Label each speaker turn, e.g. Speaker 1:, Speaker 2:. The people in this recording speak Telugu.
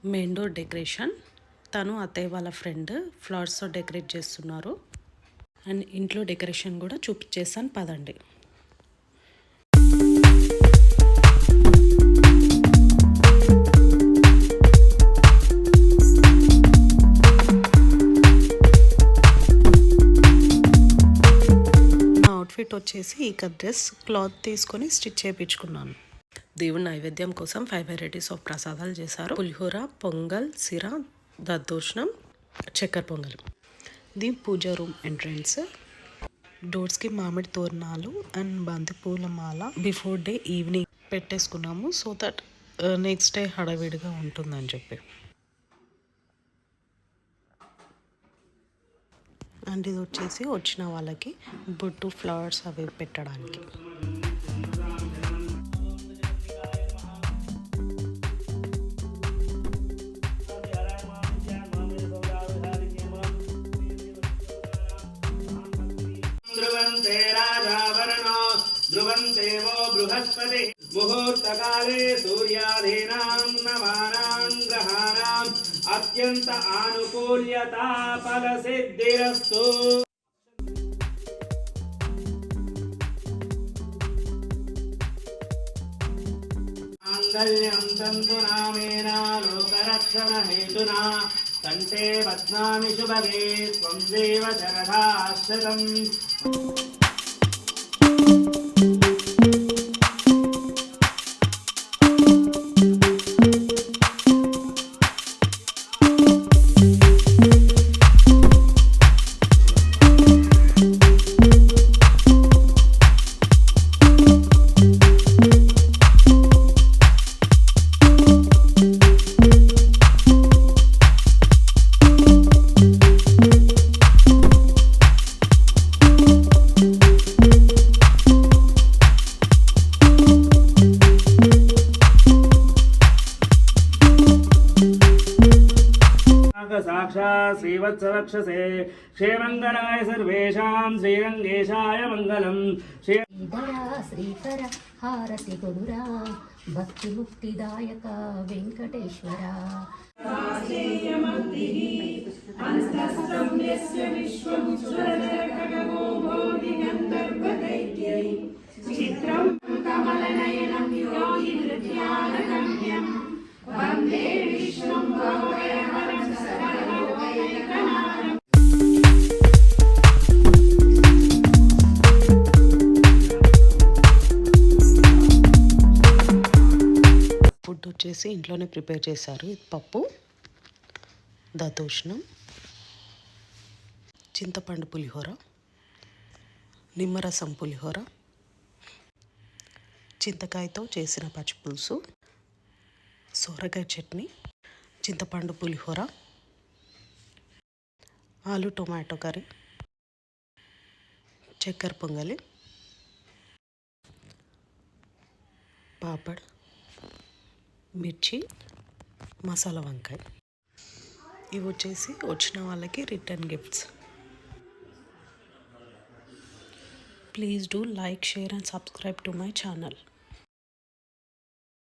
Speaker 1: Main door decoration. తను అత్తయ్య వాళ్ళ ఫ్రెండ్ ఫ్లవర్స్తో డెకరేట్ చేస్తున్నారు. అండ్ ఇంట్లో డెకరేషన్ కూడా చూపించేస్తాను పదండి. నా అవుట్ఫిట్ వచ్చేసి ఇక డ్రెస్ క్లాత్ తీసుకొని స్టిచ్ చేయించుకున్నాను. దేవుని నైవేద్యం కోసం 5 వెరైటీస్ ఆఫ్ ప్రసాదాలు చేశారు. పులిహోర, పొంగల్, సిర, దద్దోజనం, చక్కెర పొంగల్. ఇది పూజ రూమ్ ఎంట్రన్స్. డోర్స్కి మామిడి తోరణాలు అండ్ బంతి పూల మాల బిఫోర్ డే ఈవినింగ్ పెట్టేసుకున్నాము. సో దట్ నెక్స్ట్ డే హడావిడిగా ఉంటుందని చెప్పి. అండ్ ఇది వచ్చేసి వచ్చిన వాళ్ళకి బొట్టు ఫ్లవర్స్ అవి పెట్టడానికి.
Speaker 2: ధ్రువంతేవో బృహస్పతి ముహూర్తకాలే సూర్యాధీనాం నవానాం గ్రహాణాం అత్యంత ఆనుకూల్యతా ఫలసిద్ధిరస్తు. మాంగళ్యం తంతు నామేన లోకరక్షణ హేతునా కంఠే బధ్నామి శుభగే త్వం దేవ శరదాశ్రతం. సాక్షాత్ శ్రీవత్సవక్షసే క్షేమంగళాయ సర్వేషాం శ్రీరంగేశాయ మంగళం.
Speaker 3: శ్రీకర హారతి గౌరా భక్తి ముక్తిదాయక వెంకటేశ్వర. చిత్రం కమలనయనం యోగి నృత్యానగమ్యం వందే విష్ణుం భవభయహరం సర్వలోకైకనాథం.
Speaker 1: ఫుడ్ వచ్చేసి ఇంట్లోనే ప్రిపేర్ చేశారు. ఇది పప్పు, దద్దోజనం, చింతపండు పులిహోర, నిమ్మరసం పులిహోర, చింతకాయతో చేసిన పచ్చిపులుసు, సొరకాయ చట్నీ, చింతపండు పులిహోర, ఆలు టొమాటో కర్రీ, చక్కెర పొంగలి, పాపడ్, మిర్చి, మసాలా వంకాయ. ఇవి వచ్చేసి వచ్చిన వాళ్ళకి return gifts. Please do like, share and subscribe to my channel.